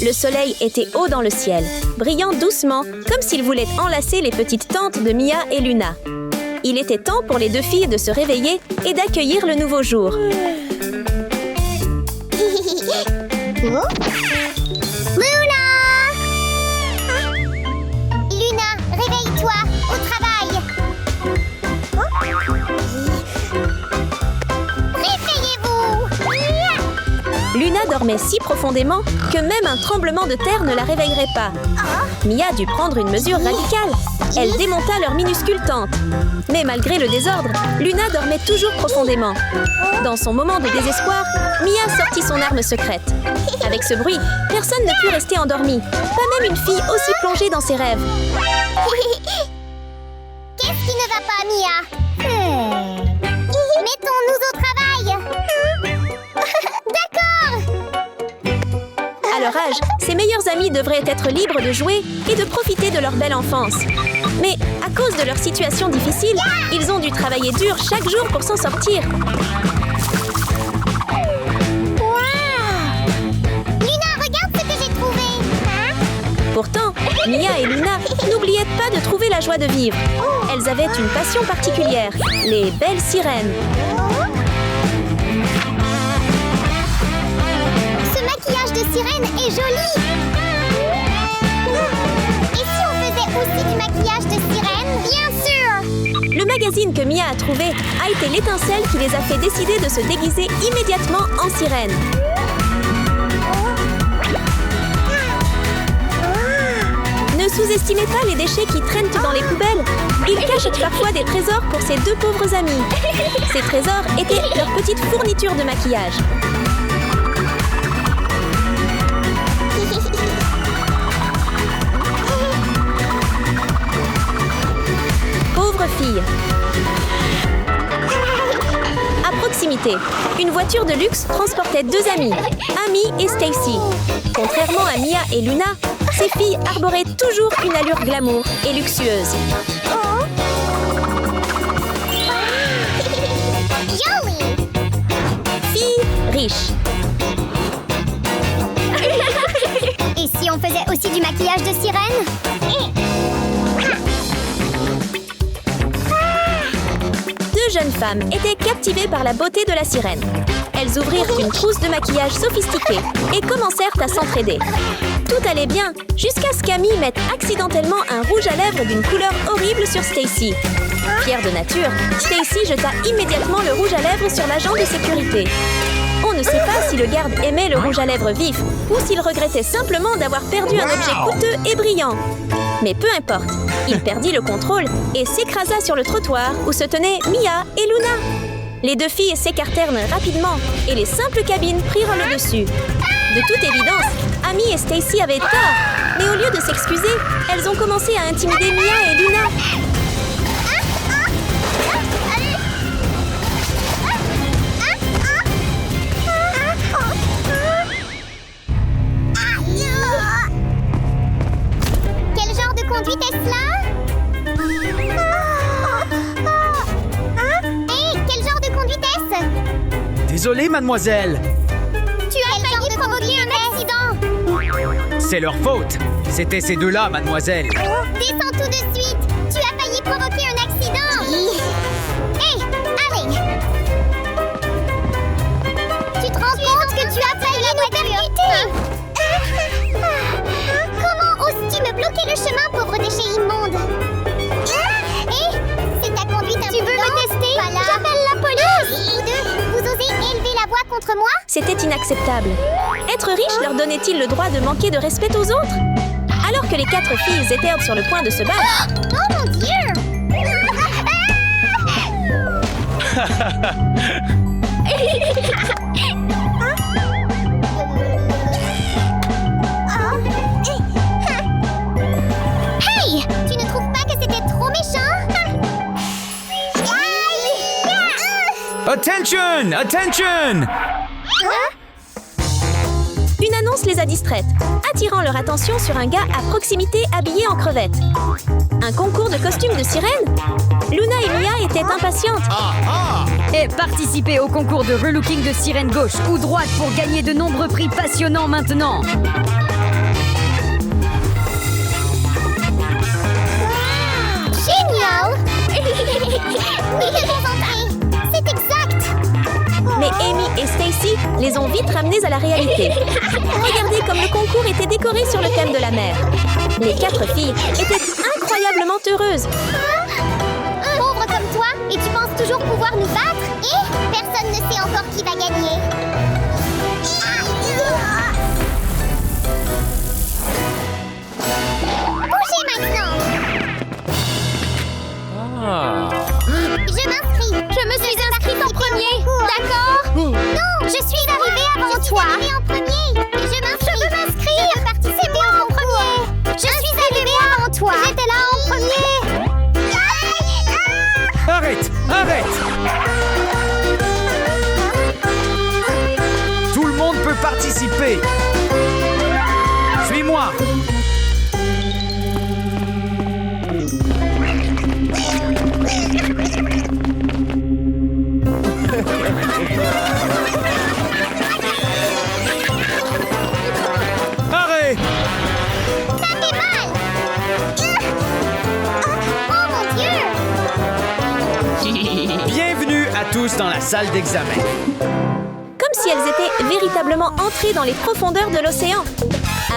Le soleil était haut dans le ciel, brillant doucement, comme s'il voulait enlacer les petites tentes de Mia et Luna. Il était temps pour les deux filles de se réveiller et d'accueillir le nouveau jour. Luna! Luna, réveille-toi, au travail! Réveillez-vous! Luna dormait si profondément que même un tremblement de terre ne la réveillerait pas. Mia dut prendre une mesure radicale. Elle démonta leur minuscule tente. Mais malgré le désordre, Luna dormait toujours profondément. Dans son moment de désespoir, Mia sortit son arme secrète. Avec ce bruit, personne ne put rester endormi, pas même une fille aussi plongée dans ses rêves. Qu'est-ce qui ne va pas, Mia? Mettons-nous au travail! D'accord! À leur âge, ses meilleurs amis devraient être libres de jouer et de profiter de leur belle enfance. Mais à cause de leur situation difficile, ils ont dû travailler dur chaque jour pour s'en sortir. Pourtant, Mia et Luna n'oubliaient pas de trouver la joie de vivre. Elles avaient une passion particulière, les belles sirènes. Ce maquillage de sirène est joli! Et si on faisait aussi du maquillage de sirène? Bien sûr! Le magazine que Mia a trouvé a été l'étincelle qui les a fait décider de se déguiser immédiatement en sirène. Ne sous-estimez pas les déchets qui traînent dans les poubelles. Ils cachent parfois des trésors pour ces deux pauvres amis. Ces trésors étaient leur petite fourniture de maquillage. Pauvre fille. À proximité, une voiture de luxe transportait deux amis, Amy et Stacy. Contrairement à Mia et Luna, ces filles arboraient toujours une allure glamour et luxueuse. Filles riches. Et si on faisait aussi du maquillage de sirène? Deux jeunes femmes étaient captivées par la beauté de la sirène. Elles ouvrirent une trousse de maquillage sophistiquée et commencèrent à s'entraider. Tout allait bien, jusqu'à ce qu'Amy mette accidentellement un rouge à lèvres d'une couleur horrible sur Stacy. Fière de nature, Stacy jeta immédiatement le rouge à lèvres sur l'agent de sécurité. On ne sait pas si le garde aimait le rouge à lèvres vif ou s'il regrettait simplement d'avoir perdu un objet coûteux et brillant. Mais peu importe, il perdit le contrôle et s'écrasa sur le trottoir où se tenaient Mia et Luna. Les deux filles s'écartèrent rapidement et les simples cabines prirent le dessus. De toute évidence, Amy et Stacy avaient tort, mais au lieu de s'excuser, elles ont commencé à intimider Mia et Luna. Quel genre de conduite est-ce là? Quel genre de conduite est-ce? Désolé, mademoiselle. Tu as failli provoquer un accident! C'est leur faute. C'était ces deux-là, mademoiselle. Descends tout de suite! Tu as failli provoquer un accident! Hé! Allez! Tu te rends compte que tu as failli nous percuter? Comment oses-tu me bloquer le chemin, pauvre déchet immonde? Hé! C'est ta conduite imprudente! Tu veux me tester? J'appelle la police! Vous deux, vous osez élever la voix contre moi? C'était inacceptable. Être riche leur donnait-il le droit de manquer de respect aux autres? Alors que les quatre filles étaient sur le point de se battre... Oh mon Dieu! Hey! Tu ne trouves pas que c'était trop méchant? Attention! Attention! Une annonce les a distraites, attirant leur attention sur un gars à proximité habillé en crevette. Un concours de costumes de sirène? Luna et Mia étaient impatientes. Et participez au concours de relooking de sirène gauche ou droite pour gagner de nombreux prix passionnants maintenant. Oui, c'est exact. Mais Amy et Stacy les ont vite ramenés à la réalité. Regardez comme le concours était décoré sur le thème de la mer. Les 4 filles étaient incroyablement heureuses. Pauvre comme toi, et tu penses toujours pouvoir nous battre? Et personne ne sait encore qui va gagner. Bougez maintenant. Je m'inscris. Je me suis inscrite en premier. D'accord? Non, je suis arrivée avant toi. Je suis arrivée en premier. Je veux m'inscrire. Je veux participer en premier. Je suis arrivée avant toi. J'étais là en premier. Arrête! Arrête! Tout le monde peut participer. Suis-moi. Arrête! Ça fait mal. Oh mon Dieu. Bienvenue à tous dans la salle d'examen. Comme si elles étaient véritablement entrées dans les profondeurs de l'océan.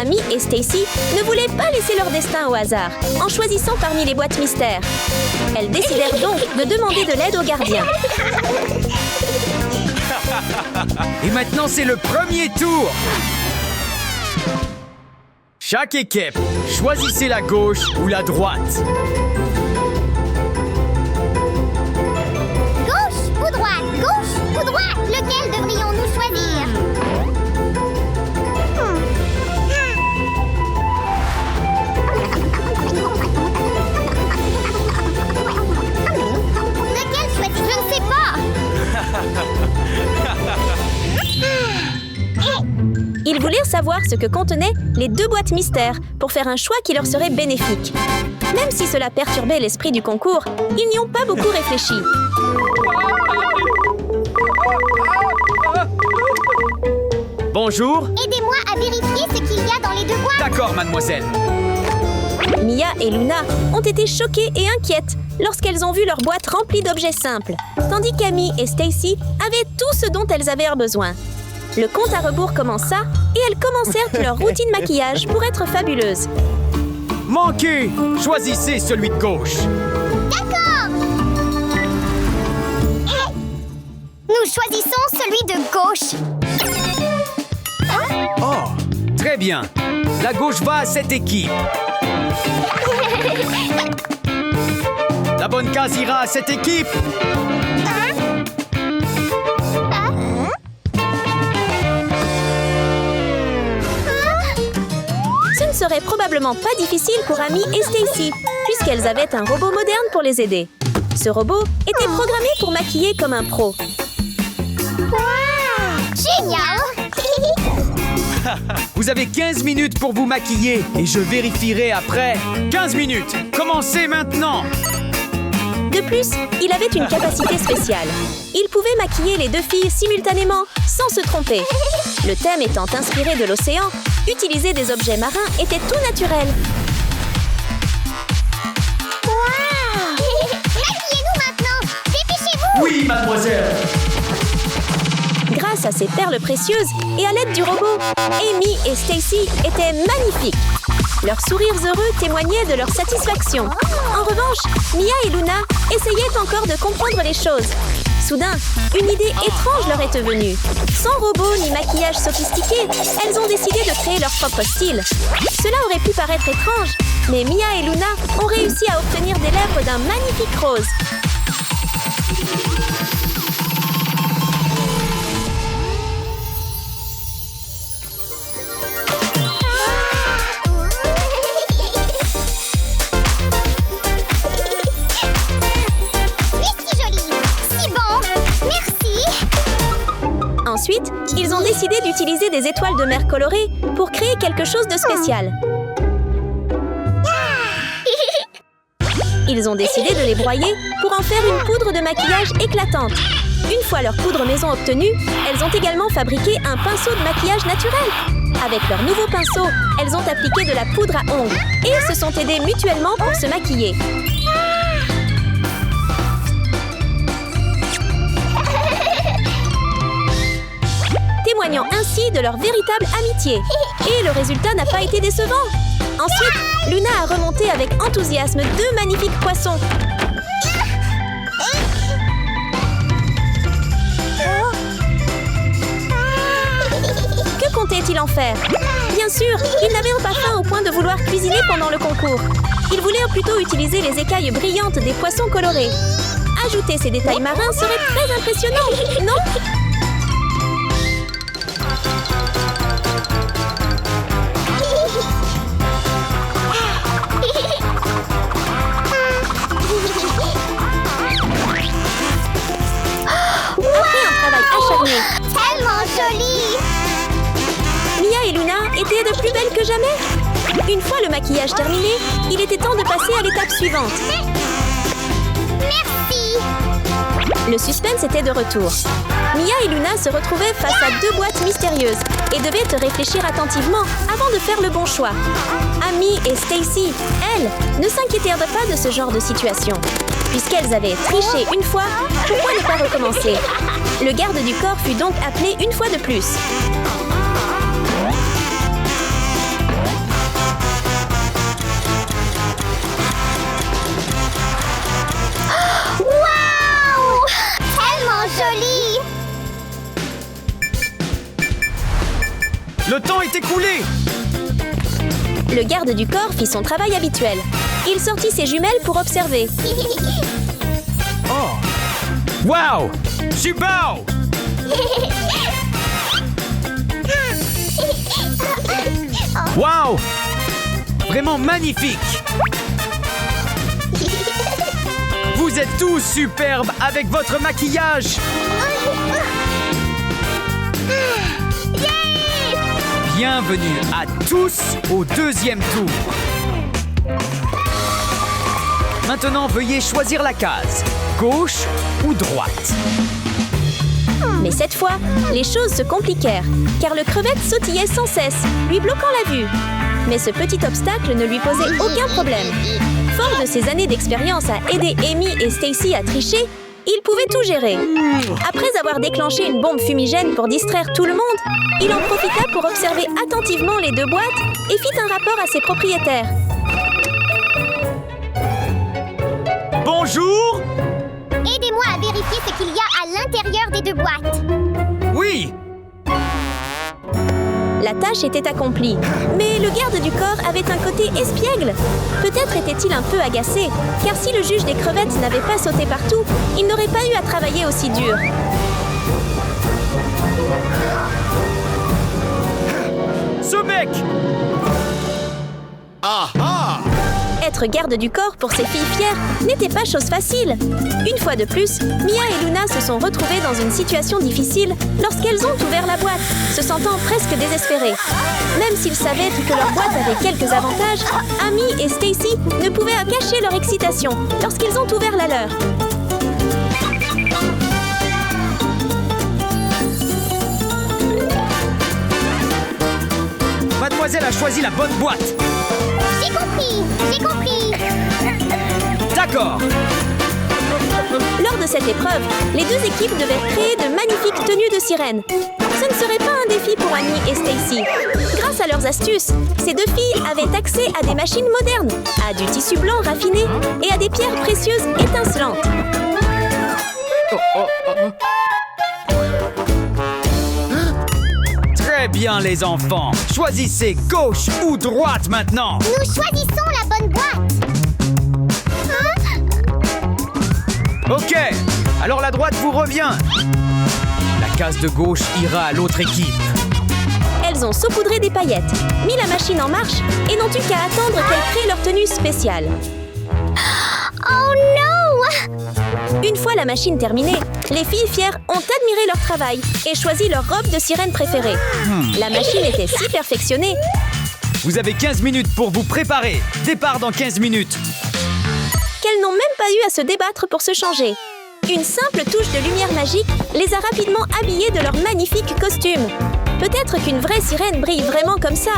Amy et Stacy ne voulaient pas laisser leur destin au hasard, en choisissant parmi les boîtes mystères. Elles décidèrent donc de demander de l'aide aux gardiens. Et maintenant, c'est le premier tour. Chaque équipe, choisissez la gauche ou la droite. Gauche ou droite? Gauche ou droite? Lequel devrions-nous choisir? Lequel choisir? Je ne sais pas. Ils voulirent savoir ce que contenaient les 2 boîtes mystères pour faire un choix qui leur serait bénéfique. Même si cela perturbait l'esprit du concours, ils n'y ont pas beaucoup réfléchi. Bonjour. Aidez-moi à vérifier ce qu'il y a dans les 2 boîtes. D'accord, mademoiselle. Mia et Luna ont été choquées et inquiètes lorsqu'elles ont vu leur boîte remplie d'objets simples, tandis qu'Amy et Stacy avaient tout ce dont elles avaient besoin. Le compte à rebours commença et elles commencèrent leur routine maquillage pour être fabuleuses. Manquez. Choisissez celui de gauche. D'accord. Nous choisissons celui de gauche. Oh, très bien. La gauche va à cette équipe. La bonne case ira à cette équipe. Ce ne serait probablement pas difficile pour Amy et Stacy, puisqu'elles avaient un robot moderne pour les aider. Ce robot était programmé pour maquiller comme un pro. Génial. Vous avez 15 minutes pour vous maquiller et je vérifierai après. 15 minutes. Commencez maintenant. De plus, il avait une capacité spéciale. Il pouvait maquiller les 2 filles simultanément, sans se tromper. Le thème étant inspiré de l'océan, utiliser des objets marins était tout naturel. Maquillez-nous maintenant. Dépêchez-vous. Oui, mademoiselle. Grâce à ces perles précieuses et à l'aide du robot, Amy et Stacy étaient magnifiques. Leurs sourires heureux témoignaient de leur satisfaction. En revanche, Mia et Luna essayaient encore de comprendre les choses. Soudain, une idée étrange leur était venue. Sans robot ni maquillage sophistiqué, elles ont décidé de créer leur propre style. Cela aurait pu paraître étrange, mais Mia et Luna ont réussi à obtenir des lèvres d'un magnifique rose. Ensuite, ils ont décidé d'utiliser des étoiles de mer colorées pour créer quelque chose de spécial. Ils ont décidé de les broyer pour en faire une poudre de maquillage éclatante. Une fois leur poudre maison obtenue, elles ont également fabriqué un pinceau de maquillage naturel. Avec leur nouveau pinceau, elles ont appliqué de la poudre à ongles et se sont aidées mutuellement pour se maquiller. témoignant ainsi de leur véritable amitié. Et le résultat n'a pas été décevant. Ensuite, Luna a remonté avec enthousiasme 2 magnifiques poissons. Que comptait-il en faire? Bien sûr, il n'avait pas faim au point de vouloir cuisiner pendant le concours. Il voulait plutôt utiliser les écailles brillantes des poissons colorés. Ajouter ces détails marins serait très impressionnant, non? Après un travail acharné, Tellement jolie! Mia et Luna étaient de plus belles que jamais. Une fois le maquillage terminé, il était temps de passer à l'étape suivante. Merci! Le suspense était de retour. Mia et Luna se retrouvaient face à 2 boîtes mystérieuses et devaient réfléchir attentivement avant de faire le bon choix. Amy et Stacy, elles, ne s'inquiétèrent pas de ce genre de situation. Puisqu'elles avaient triché une fois, pourquoi ne pas recommencer? Le garde du corps fut donc appelé une fois de plus. Waouh! Tellement jolie! Le temps est écoulé! Le garde du corps fit son travail habituel. Il sortit ses jumelles pour observer. Oh! Wow! Super! Wow! Vraiment magnifique! Vous êtes tous superbes avec votre maquillage! Bienvenue à tous au 2e tour. Maintenant, veuillez choisir la case, gauche ou droite. Mais cette fois, les choses se compliquèrent, car le crevette sautillait sans cesse, lui bloquant la vue. Mais ce petit obstacle ne lui posait aucun problème. Fort de ses années d'expérience à aider Amy et Stacy à tricher, il pouvait tout gérer. Après avoir déclenché une bombe fumigène pour distraire tout le monde, il en profita pour observer attentivement les 2 boîtes et fit un rapport à ses propriétaires. Bonjour! Aidez-moi à vérifier ce qu'il y a à l'intérieur des 2 boîtes. Oui! La tâche était accomplie, mais le garde du corps avait un côté espiègle. Peut-être était-il un peu agacé, car si le juge des crevettes n'avait pas sauté partout, il n'aurait pas eu à travailler aussi dur. Ce mec! Ah ah! Être garde du corps pour ces filles fières n'était pas chose facile. Une fois de plus, Mia et Luna se sont retrouvées dans une situation difficile lorsqu'elles ont ouvert la boîte, se sentant presque désespérées. Même s'ils savaient que leur boîte avait quelques avantages, Amy et Stacy ne pouvaient cacher leur excitation lorsqu'ils ont ouvert la leur. Mademoiselle a choisi la bonne boîte. J'ai compris! J'ai compris! D'accord. Lors de cette épreuve, les 2 équipes devaient créer de magnifiques tenues de sirène. Ce ne serait pas un défi pour Amy et Stacy. Grâce à leurs astuces, ces 2 filles avaient accès à des machines modernes, à du tissu blanc raffiné et à des pierres précieuses étincelantes. Très bien, les enfants. Choisissez gauche ou droite maintenant. Nous choisissons la bonne boîte! Ok, alors la droite vous revient. La case de gauche ira à l'autre équipe. Elles ont saupoudré des paillettes, mis la machine en marche et n'ont eu qu'à attendre qu'elles créent leur tenue spéciale. Oh non! Une fois la machine terminée, les filles fières ont admiré leur travail et choisi leur robe de sirène préférée. La machine était si perfectionnée. Vous avez 15 minutes pour vous préparer. Départ dans 15 minutes. Qu'elles n'ont même pas eu à se débattre pour se changer. Une simple touche de lumière magique les a rapidement habillées de leurs magnifiques costumes. Peut-être qu'une vraie sirène brille vraiment comme ça.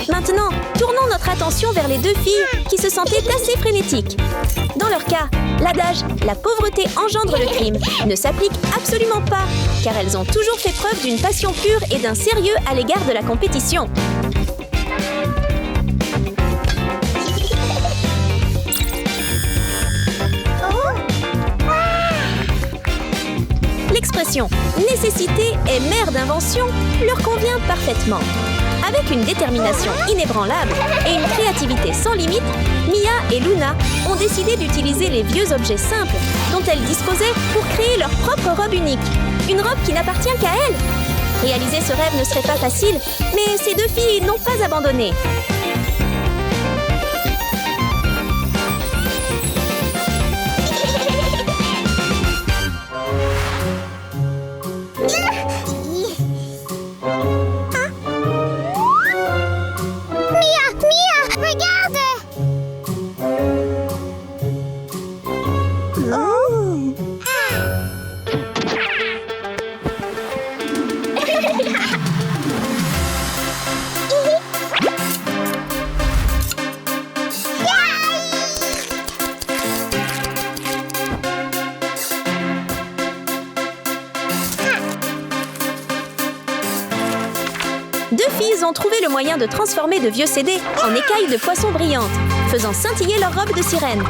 Maintenant, tournons notre attention vers les deux filles qui se sentaient assez frénétiques. Dans leur cas, l'adage « la pauvreté engendre le crime » ne s'applique absolument pas, car elles ont toujours fait preuve d'une passion pure et d'un sérieux à l'égard de la compétition. L'expression « nécessité est mère d'invention » leur convient parfaitement. Avec une détermination inébranlable et une créativité sans limite, Mia et Luna ont décidé d'utiliser les vieux objets simples dont elles disposaient pour créer leur propre robe unique. Une robe qui n'appartient qu'à elles. Réaliser ce rêve ne serait pas facile, mais ces deux filles n'ont pas abandonné. Deux filles ont trouvé le moyen de transformer de vieux CD en écailles de poissons brillantes, faisant scintiller leur robe de sirène.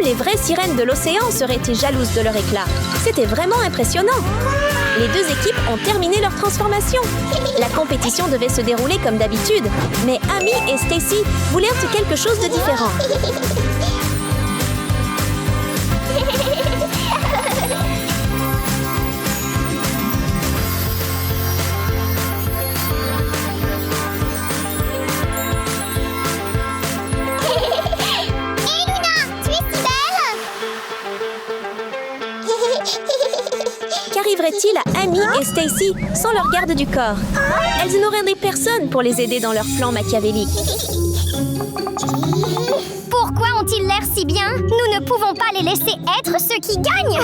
Les vraies sirènes de l'océan seraient jalouses de leur éclat. C'était vraiment impressionnant. Les deux équipes ont terminé leur transformation. La compétition devait se dérouler comme d'habitude, mais Amy et Stacy voulèrent quelque chose de différent. Qu'arriverait-il à Amy et Stacy sans leur garde du corps? Elles n'auraient personne pour les aider dans leur plan machiavélique. Pourquoi ont-ils l'air si bien? Nous ne pouvons pas les laisser être ceux qui gagnent.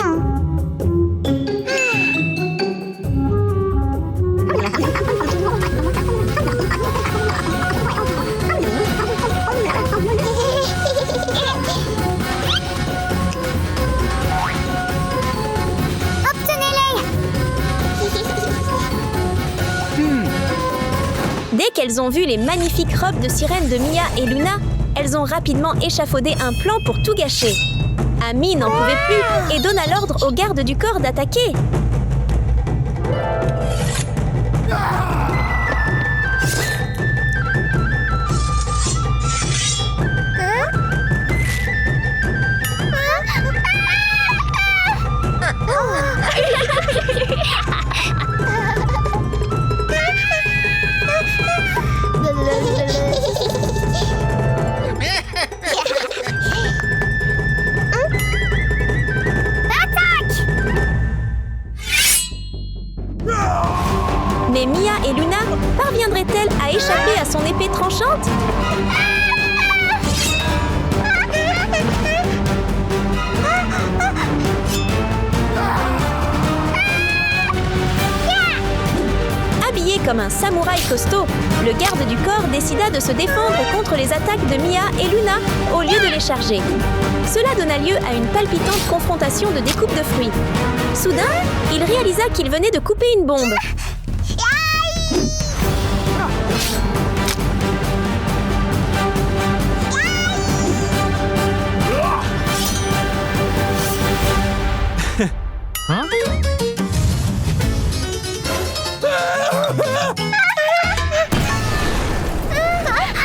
Dès qu'elles ont vu les magnifiques robes de sirène de Mia et Luna, elles ont rapidement échafaudé un plan pour tout gâcher. Amy n'en pouvait plus et donna l'ordre aux gardes du corps d'attaquer. Mais Mia et Luna parviendraient-elles à échapper à son épée tranchante? Habillé comme un samouraï costaud, le garde du corps décida de se défendre contre les attaques de Mia et Luna au lieu de les charger. Cela donna lieu à une palpitante confrontation de découpe de fruits. Soudain, il réalisa qu'il venait de couper une bombe. Hein?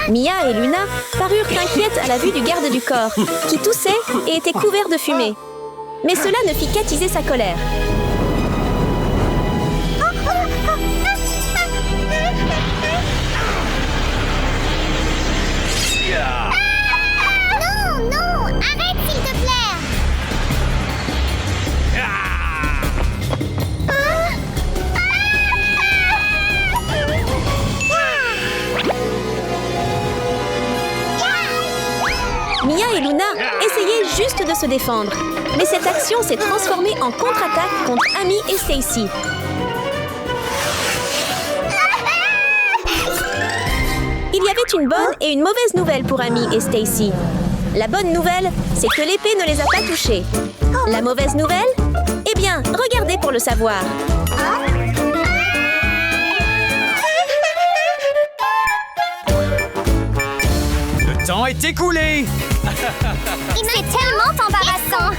Mia et Luna parurent inquiètes à la vue du garde du corps, qui toussait et était couvert de fumée. Mais cela ne fit qu'attiser sa colère. Mia et Luna essayaient juste de se défendre. Mais cette action s'est transformée en contre-attaque contre Amy et Stacy. Il y avait une bonne et une mauvaise nouvelle pour Amy et Stacy. La bonne nouvelle, c'est que l'épée ne les a pas touchés. La mauvaise nouvelle? Eh bien, regardez pour le savoir. Le temps est écoulé! C'est tellement embarrassant.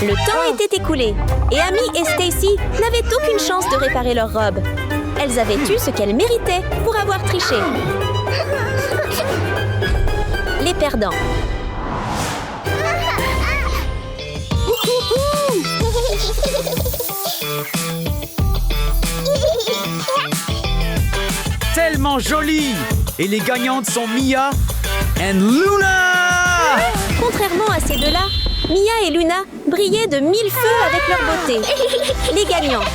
Le temps était écoulé et Amy et Stacy n'avaient aucune chance de réparer leur robe. Elles avaient eu ce qu'elles méritaient pour avoir triché. Les perdants. Tellement joli! Et les gagnantes sont Mia et Luna! Contrairement à ces deux-là, Mia et Luna brillaient de mille feux avec leur beauté. Les gagnants.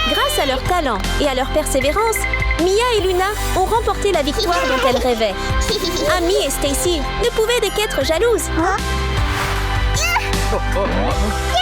Grâce à leur talent et à leur persévérance, Mia et Luna ont remporté la victoire dont elles rêvaient. Amy et Stacy ne pouvaient qu'être jalouses. Oh, oh, oh.